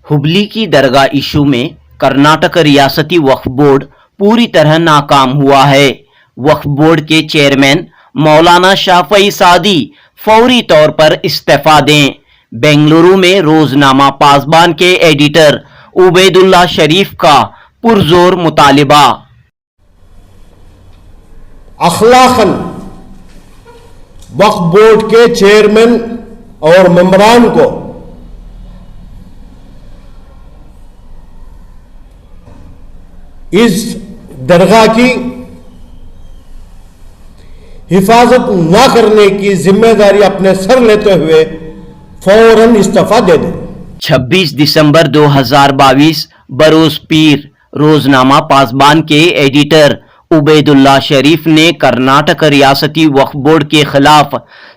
हुबली की दरगाह इशू में कर्नाटक रियासती वक्फ बोर्ड पूरी तरह नाकाम हुआ है। वक्फ बोर्ड के चेयरमैन मौलाना शाफई सादी फौरी तौर पर इस्तीफा दें। बेंगलुरु में रोजनामा पासबान के एडिटर उबैदुल्ला शरीफ का पुरजोर मुतालिबा। अखलाकन वक्फ बोर्ड के चेयरमैन और मेंबरान को इस दरगाह की हिफाजत न करने की जिम्मेदारी अपने सर लेते हुए फौरन इस्तीफा दे दें। 26 दिसंबर 2022 बरोज पीर रोजनामा पासबान के एडिटर उबैदुल्ला शरीफ ने कर्नाटक रियासती वक्फ बोर्ड के खिलाफ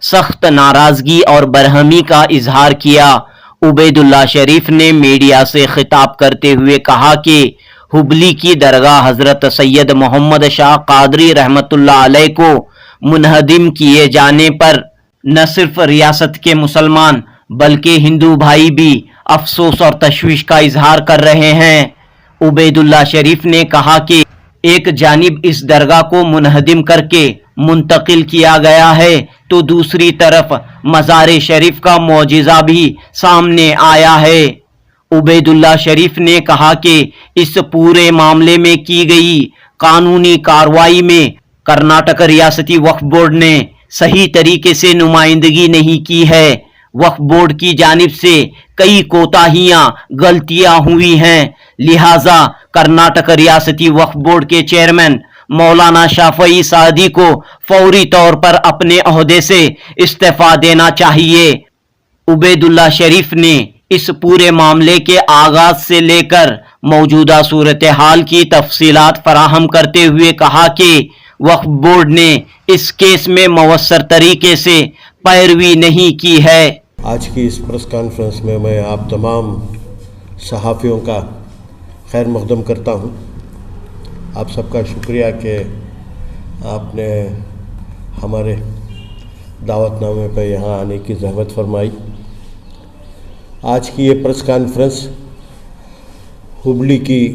सख्त नाराजगी और बरहमी का इजहार किया। उबैदुल्ला शरीफ ने मीडिया से खिताब करते हुए कहा कि हुबली की दरगाह हजरत सैयद मोहम्मद शाह कादरी रहमतुल्लाह अलैह को मुनहदिम किए जाने पर न सिर्फ रियासत के मुसलमान बल्कि हिंदू भाई भी अफसोस और तशवीश का इजहार कर रहे हैं। उबैदुल्ला शरीफ ने कहा कि एक जानिब इस दरगाह को मुनहदिम करके मुंतकिल किया गया है तो दूसरी तरफ मज़ार शरीफ का मौजिज़ा भी सामने आया है। उबैदुल्ला शरीफ ने कहा कि इस पूरे मामले में की गई कानूनी कार्रवाई में कर्नाटक रियासती वक्फ बोर्ड ने सही तरीके से नुमाइंदगी नहीं की है। वक्फ बोर्ड की जानिब से कई कोताहियां गलतियां हुई हैं, लिहाजा कर्नाटक रियासती वक्फ बोर्ड के चेयरमैन मौलाना शाफई सादी को फौरी तौर पर अपने ओहदे से इस्तीफा देना चाहिए। उबैदुल्ला शरीफ ने इस पूरे मामले के आगाज से लेकर मौजूदा सूरत हाल की तफसीलात फराहम करते हुए कहा कि वक्फ बोर्ड ने इस केस में मवस्सर तरीके से पैरवी नहीं की है। आज की इस प्रेस कॉन्फ्रेंस में मैं आप तमाम सहाफ़ियों का खैर मकदम करता हूँ। आप सबका शुक्रिया कि आपने हमारे दावतनामे पर यहाँ आने की ज़हमत फरमाई। आज की ये प्रेस कॉन्फ्रेंस हुबली की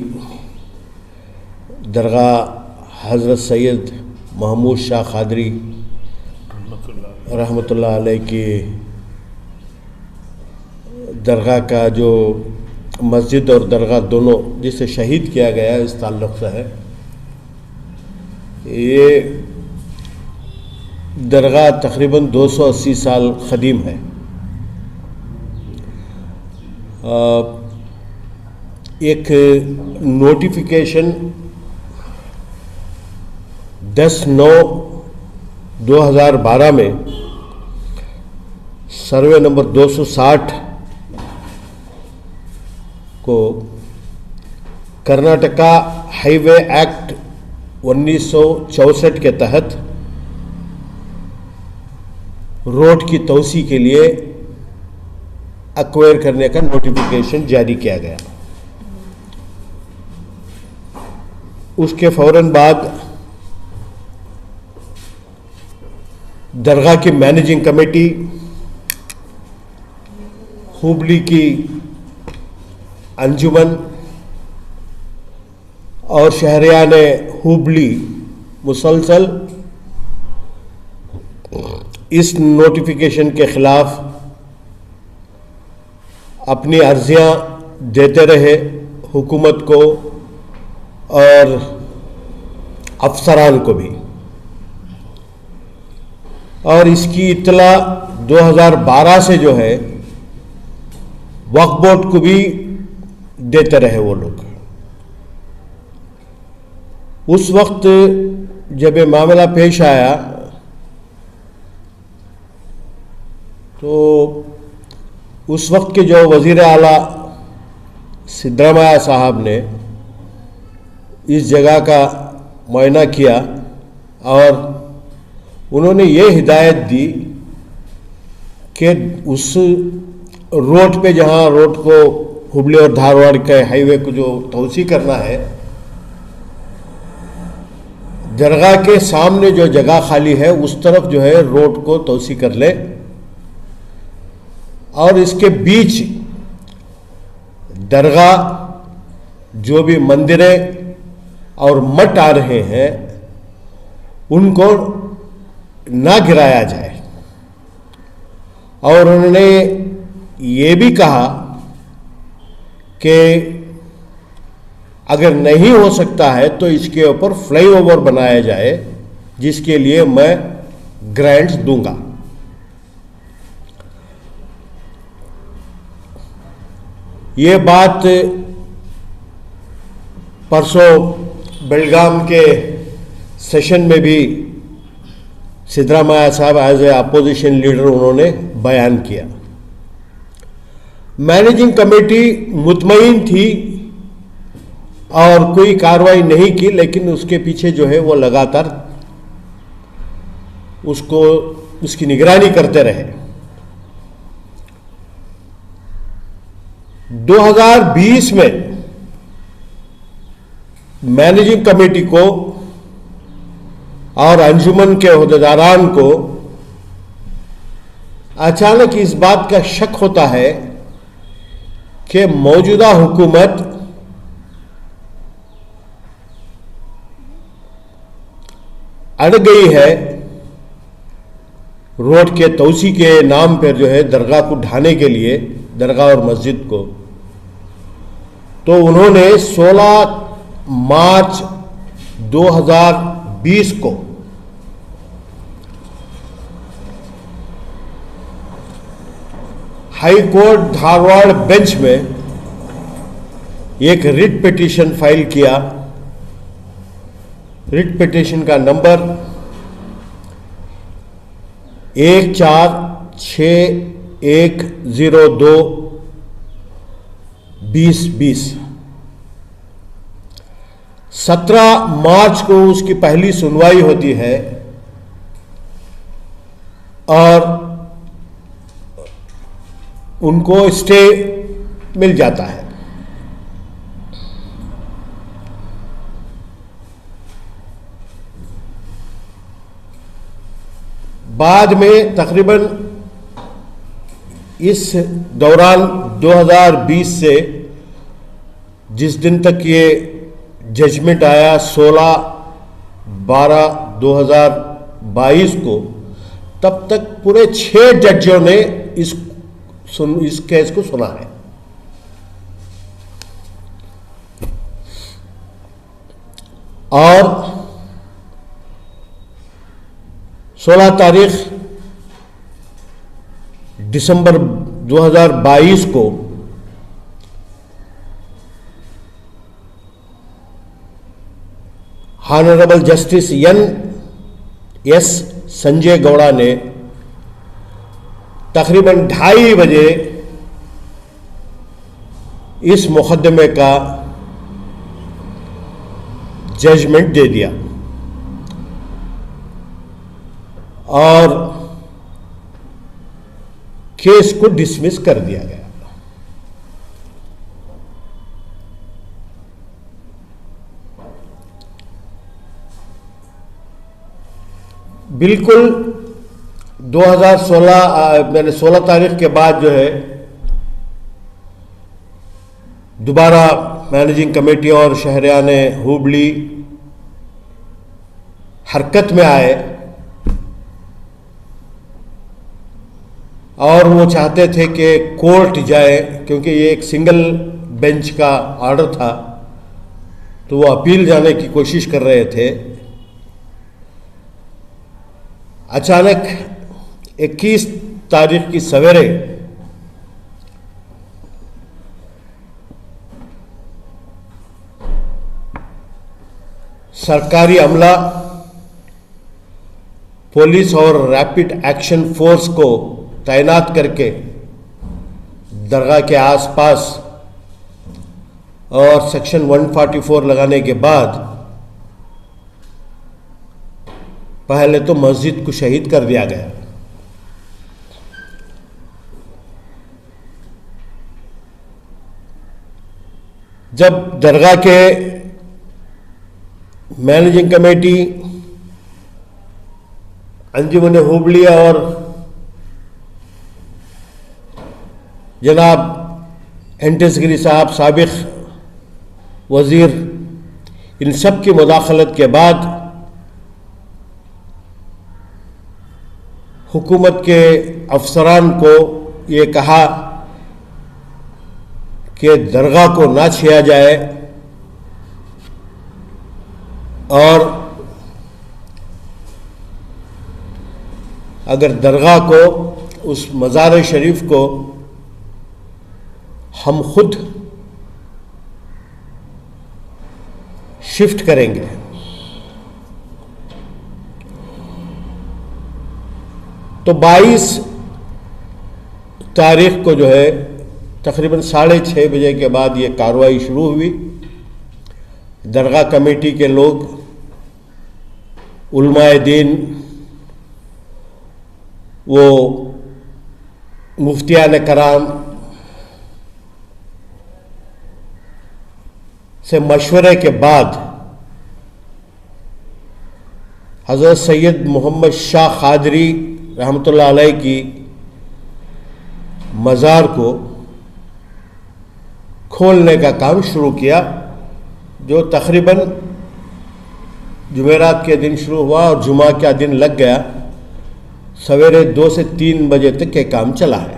दरगाह हज़रत सैयद महमूद शाह कादरी रहमतुल्लाह अलैह की दरगाह का जो मस्जिद और दरगाह दोनों जिसे शहीद किया गया इस ताल्लुक़ से है। ये दरगाह तकरीबन 280 साल क़दीम है। एक नोटिफिकेशन 10/9/2012 में सर्वे नंबर 260 को कर्नाटका हाईवे एक्ट 1964 के तहत रोड की तोसी के लिए एक्वायर करने का नोटिफिकेशन जारी किया गया। उसके फौरन बाद दरगाह की मैनेजिंग कमेटी, हुबली की अंजुमन और शहरियान हुबली मुसलसल इस नोटिफिकेशन के ख़िलाफ़ अपनी अर्ज़ियाँ देते रहे हुकूमत को और अफसरान को भी, और इसकी इत्तला 2012 से जो है वक्फ बोर्ड को भी देते रहे वो लोग। उस वक्त जब ये मामला पेश आया तो उस वक्त के जो वज़ीर आला सिद्धरामैया साहब ने इस जगह का मुआयना किया और उन्होंने ये हिदायत दी कि उस रोड पे जहाँ रोड को हुबली और धारवाड़ के हाईवे को जो तोसी करना है, दरगाह के सामने जो जगह खाली है उस तरफ जो है रोड को तोसी कर ले और इसके बीच दरगाह, जो भी मंदिरें और मठ आ रहे हैं उनको ना गिराया जाए। और उन्होंने ये भी कहा कि अगर नहीं हो सकता है तो इसके ऊपर फ्लाईओवर बनाया जाए, जिसके लिए मैं ग्रांट्स दूंगा। ये बात परसों बेलगाम के सेशन में भी सिद्धरामैया साहब एज ए अपोजिशन लीडर उन्होंने बयान किया। मैनेजिंग कमेटी मुतमईन थी और कोई कार्रवाई नहीं की, लेकिन उसके पीछे जो है वो लगातार उसकी निगरानी करते रहे। 2020 में मैनेजिंग कमेटी को और अंजुमन के ओहदेदारान को अचानक इस बात का शक होता है कि मौजूदा हुकूमत अड़ गई है रोड के तोसी के नाम पर, जो है दरगाह को ढाने के लिए, दरगाह और मस्जिद को। तो उन्होंने 16 मार्च 2020 को हाई कोर्ट धारवाड़ बेंच में एक रिट पिटीशन फाइल किया। रिट पिटीशन का नंबर 146102/2020। 17 मार्च को उसकी पहली सुनवाई होती है और उनको स्टे मिल जाता है। बाद में तकरीबन इस दौरान 2020 से जिस दिन तक ये जजमेंट आया 16/12/2022 को, तब तक पूरे 6 जजों ने इस केस को सुना है। और 16 तारीख दिसंबर 2022 को honourable justice NS Sanjay Gowda ने तकरीबन 2:30 बजे इस मुकदमे का जजमेंट दे दिया और केस को डिसमिस कर दिया गया। बिल्कुल 16 तारीख के बाद जो है दोबारा मैनेजिंग कमेटी और शहरियाने हुबली हरकत में आए और वो चाहते थे कि कोर्ट जाए, क्योंकि ये एक सिंगल बेंच का ऑर्डर था, तो वो अपील जाने की कोशिश कर रहे थे। अचानक 21 तारीख की सवेरे सरकारी अमला, पुलिस और रैपिड एक्शन फोर्स को तैनात करके दरगाह के आसपास और सेक्शन 144 लगाने के बाद पहले तो मस्जिद को शहीद कर दिया गया। जब दरगाह के मैनेजिंग कमेटी, अंजुमन हुबली और जनाब एंटिसगिरी साहब, साबिक वज़ीर, इन सब की मुदाखलत के बाद हुकूमत के अफसरान को ये कहा कि दरगाह को ना छेड़ा जाए और अगर दरगाह को, उस मज़ार शरीफ को हम खुद शिफ्ट करेंगे। तो 22 तारीख को जो है तकरीबन 6:30 बजे के बाद ये कार्रवाई शुरू हुई। दरगाह कमेटी के लोग, उलमाए दीन, वो मुफ्तियान कराम से मशवरे के बाद हज़रत सैयद मोहम्मद शाह क़ादरी रहमतुल्लाह अलैह की मज़ार को खोलने का काम शुरू किया, जो तकरीबन जुमेरात के दिन शुरू हुआ और जुमा का दिन लग गया। सवेरे 2 से 3 बजे तक के काम चला है।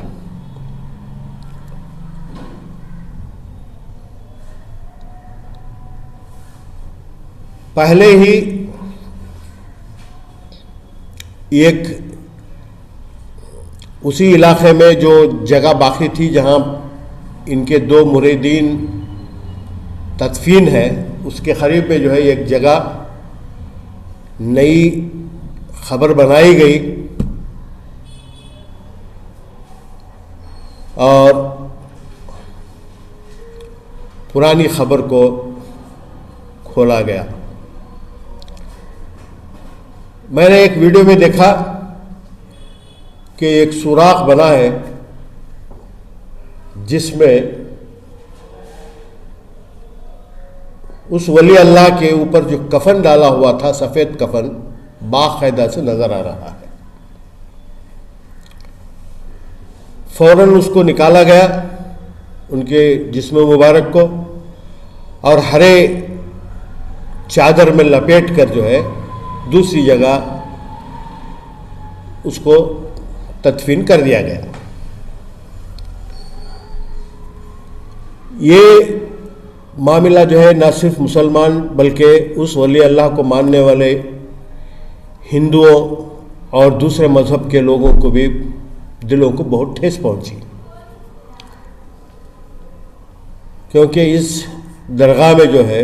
पहले ही एक उसी इलाके में जो जगह बाकी थी जहां इनके 2 मुरीदीन तदफीन है, उसके करीब में जो है एक जगह नई खबर बनाई गई और पुरानी खबर को खोला गया। मैंने एक वीडियो में देखा कि एक सुराख बना है जिसमें उस वली अल्लाह के ऊपर जो कफन डाला हुआ था, सफ़ेद कफन, बाकायदा से नज़र आ रहा है। फौरन उसको निकाला गया उनके जिस्म मुबारक को और हरे चादर में लपेट कर जो है दूसरी जगह उसको तदफीन कर दिया गया। ये मामला जो है न सिर्फ मुसलमान बल्कि उस वली अल्लाह को मानने वाले हिंदुओं और दूसरे मज़हब के लोगों को भी दिलों को बहुत ठेस पहुंची, क्योंकि इस दरगाह में जो है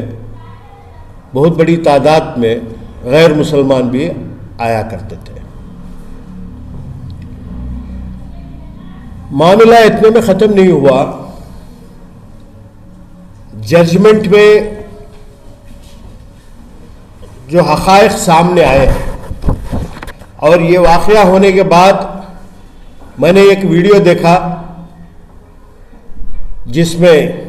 बहुत बड़ी तादाद में गैर मुसलमान भी आया करते थे। मामला इतने में ख़त्म नहीं हुआ। जजमेंट में जो हक़ाइक़ सामने आए हैं और ये वाक़या होने के बाद मैंने एक वीडियो देखा जिसमें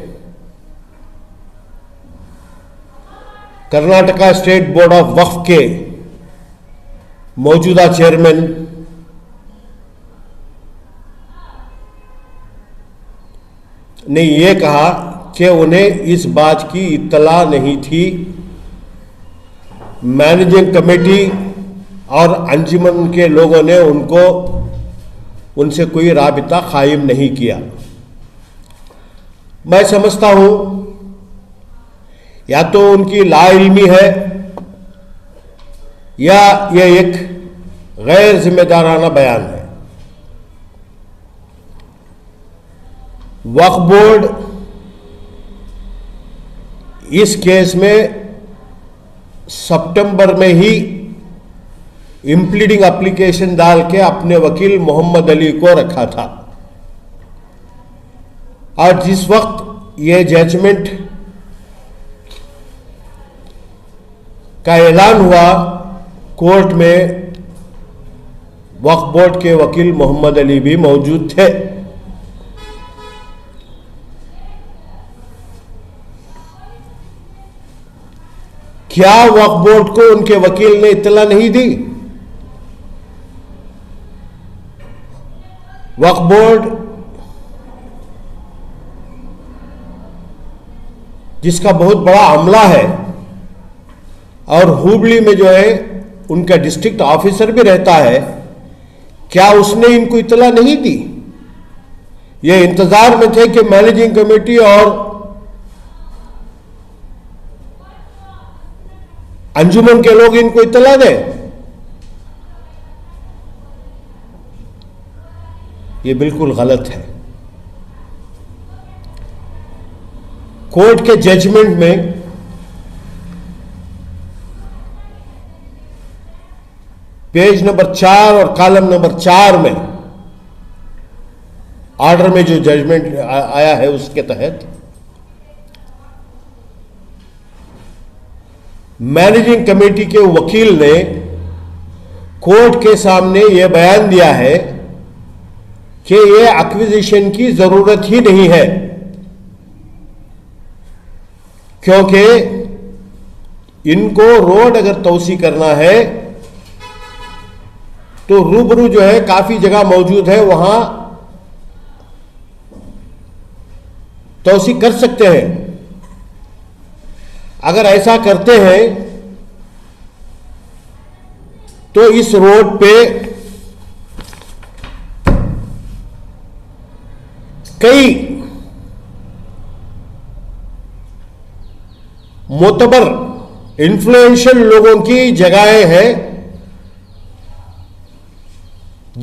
कर्नाटका स्टेट बोर्ड ऑफ वक्फ के मौजूदा चेयरमैन ने यह कहा कि उन्हें इस बात की इत्तला नहीं थी, मैनेजिंग कमेटी और अंजुमन के लोगों ने उनसे कोई राबिता कायम नहीं किया। मैं समझता हूं या तो उनकी लाइल्मी है या यह एक गैर जिम्मेदाराना बयान है। वक्फ बोर्ड इस केस में सितंबर में ही इम्प्लीडिंग एप्लीकेशन डाल के अपने वकील मोहम्मद अली को रखा था और जिस वक्त यह जजमेंट का ऐलान हुआ कोर्ट में वक्फ बोर्ड के वकील मोहम्मद अली भी मौजूद थे। क्या वक्फ बोर्ड को उनके वकील ने इत्तला नहीं दी? वक्फ बोर्ड जिसका बहुत बड़ा अमला है और हुबली में जो है उनका डिस्ट्रिक्ट ऑफिसर भी रहता है, क्या उसने इनको इतला नहीं दी? ये इंतजार में थे कि मैनेजिंग कमेटी और अंजुमन के लोग इनको इतला दें। ये बिल्कुल गलत है। कोर्ट के जजमेंट में पेज नंबर 4 और कॉलम नंबर 4 में ऑर्डर में जो जजमेंट आया है उसके तहत मैनेजिंग कमेटी के वकील ने कोर्ट के सामने यह बयान दिया है कि यह एक्विजिशन की जरूरत ही नहीं है, क्योंकि इनको रोड अगर तोसी करना है तो रूबरू जो है काफी जगह मौजूद है, वहां तोसी कर सकते हैं। अगर ऐसा करते हैं तो इस रोड पे कई मोतबर इन्फ्लुएंशियल लोगों की जगहें हैं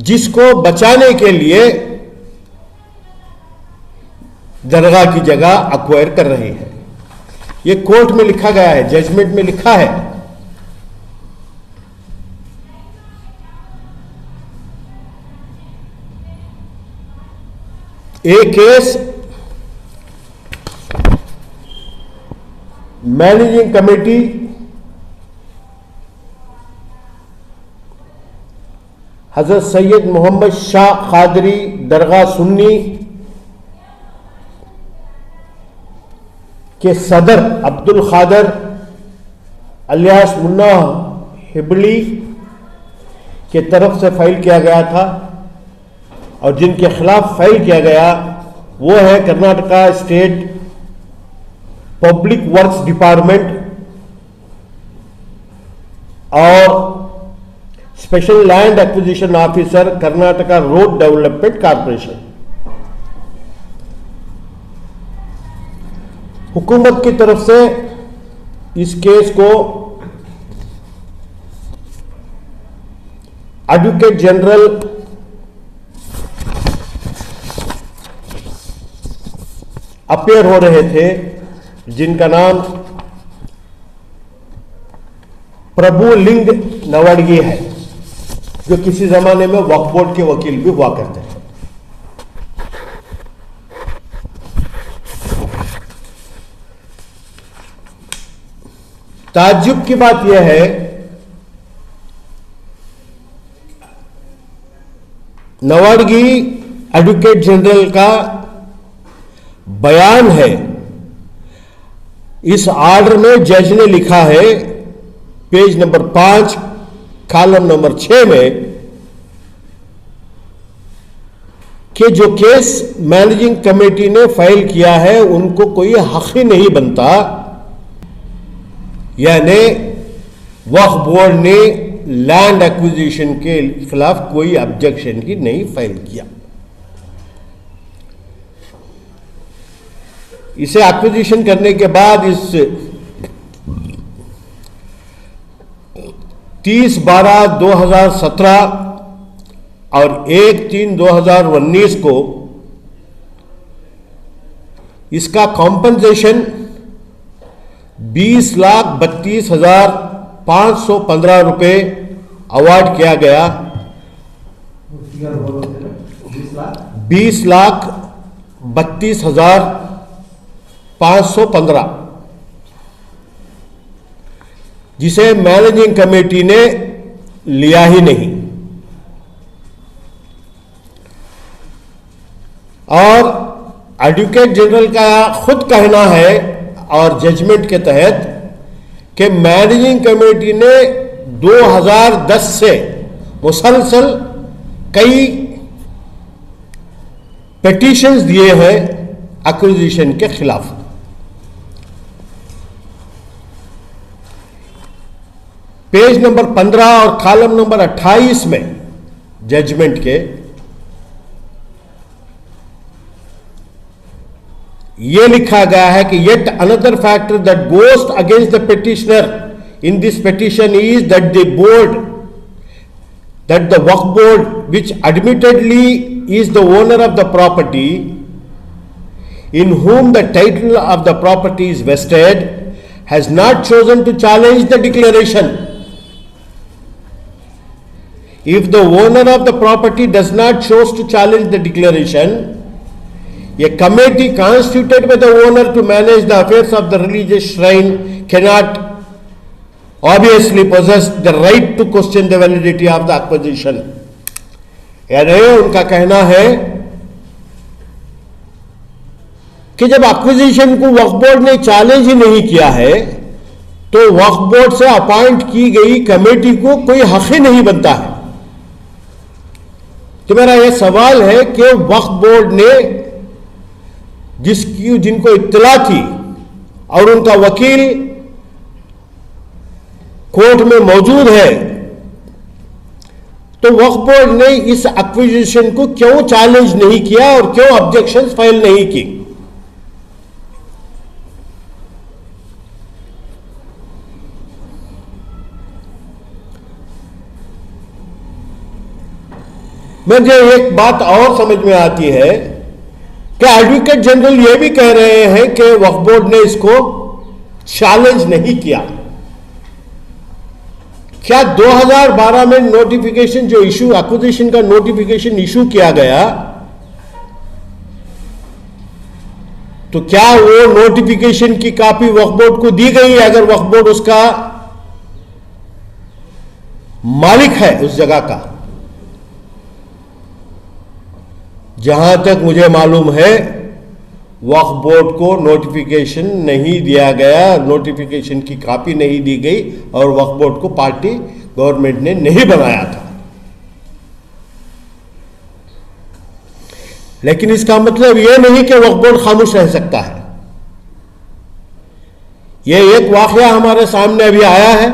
जिसको बचाने के लिए दरगाह की जगह अक्वायर कर रही है। ये कोर्ट में लिखा गया है, जजमेंट में लिखा है। एक केस मैनेजिंग कमेटी हजरत सैयद मोहम्मद शाह कादरी दरगाह सुन्नी के सदर अब्दुल खादर अलियास मुन्ना हिबली के तरफ से फाइल किया गया था और जिनके खिलाफ फाइल किया गया वो है Karnataka state public works department और special land acquisition officer Karnataka road development corporation. हुकूमत की तरफ से इस केस को एडवोकेट जनरल अपेयर हो रहे थे जिनका नाम प्रभु लिंग नवाडगी है, जो किसी जमाने में वक्फ बोर्ड के वकील भी हुआ करते हैं। ताज्जुब की बात यह है नवाडगी एडवोकेट जनरल का बयान है, इस ऑर्डर में जज ने लिखा है पेज नंबर 5 कॉलम नंबर 6 में कि जो केस मैनेजिंग कमेटी ने फाइल किया है उनको कोई हक ही नहीं बनता, यानी वक्फ बोर्ड ने लैंड एक्विजिशन के खिलाफ कोई ऑब्जेक्शन की नहीं फाइल किया। इसे एक्विजिशन करने के बाद इस 30/12/2017 और 1/3/2019 को इसका कॉम्पनसेशन 20,32,515 रुपये अवार्ड किया गया। 20,32,515 जिसे मैनेजिंग कमेटी ने लिया ही नहीं। और एडवोकेट जनरल का खुद कहना है और जजमेंट के तहत कि मैनेजिंग कमेटी ने 2010 से मुसलसल कई पिटीशंस दिए हैं एक्विजिशन के खिलाफ। पेज नंबर 15 और कॉलम नंबर 28 में जजमेंट के ये लिखा गया है कि yet another factor that goes against the petitioner in this petition is that the Waqf board, which admittedly is the owner of the property, in whom the title of the property is vested, has not chosen to challenge the declaration. If the owner of the property does not choose to challenge the declaration, a committee constituted by the owner to manage the affairs of the religious shrine cannot obviously possess the right to question the validity of the acquisition. यानी उनका कहना है कि जब acquisition को वक्फ board ने challenge ही नहीं किया है तो वक्फ बोर्ड से अपॉइंट की गई कमेटी को कोई हक ही नहीं बनता है। तो मेरा यह सवाल है कि वक्फ बोर्ड ने जिनको इत्तला थी और उनका वकील कोर्ट में मौजूद है, तो वक्फ बोर्ड ने इस एक्विजिशन को क्यों चैलेंज नहीं किया और क्यों ऑब्जेक्शंस फाइल नहीं की? मुझे एक बात और समझ में आती है कि एडवोकेट जनरल यह भी कह रहे हैं कि वक्फ बोर्ड ने इसको चैलेंज नहीं किया। क्या 2012 में नोटिफिकेशन जो इशू एक्विजिशन का नोटिफिकेशन इशू किया गया, तो क्या वो नोटिफिकेशन की कॉपी वक्फ बोर्ड को दी गई है अगर वक्फ बोर्ड उसका मालिक है उस जगह का? जहां तक मुझे मालूम है वक्फ बोर्ड को नोटिफिकेशन नहीं दिया गया, नोटिफिकेशन की कॉपी नहीं दी गई और वक्फ बोर्ड को पार्टी गवर्नमेंट ने नहीं बनाया था। लेकिन इसका मतलब यह नहीं कि वक्फ बोर्ड खामोश रह सकता है। यह एक वाकया हमारे सामने अभी आया है।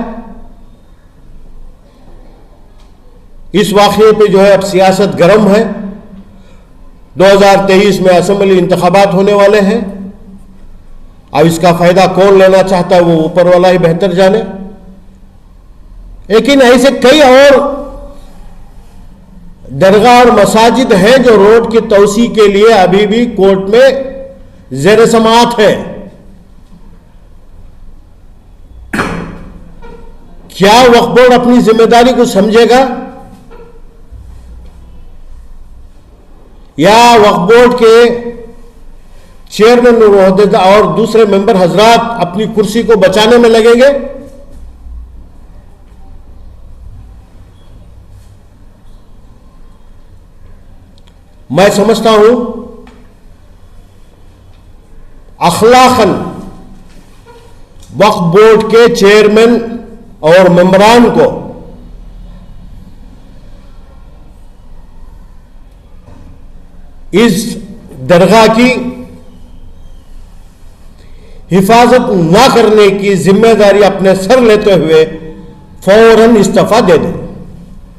इस वाकये पे जो है अब सियासत गर्म है। 2023 में असेंबली इंतखाबात होने वाले हैं। अब इसका फायदा कौन लेना चाहता है वो ऊपर वाला ही बेहतर जाने। लेकिन ऐसे कई और दरगाह और मसाजिद हैं जो रोड की तोसी के लिए अभी भी कोर्ट में ज़ेर समाअत है। क्या वक्फ बोर्ड अपनी जिम्मेदारी को समझेगा या वक्फ बोर्ड के चेयरमैन और दूसरे मेंबर हजरात अपनी कुर्सी को बचाने में लगेंगे? मैं समझता हूं अखलाकन वक्फ बोर्ड के चेयरमैन और मेंबरान को इस दरगाह की हिफाजत ना करने की जिम्मेदारी अपने सर लेते हुए फौरन इस्तीफा दे दें।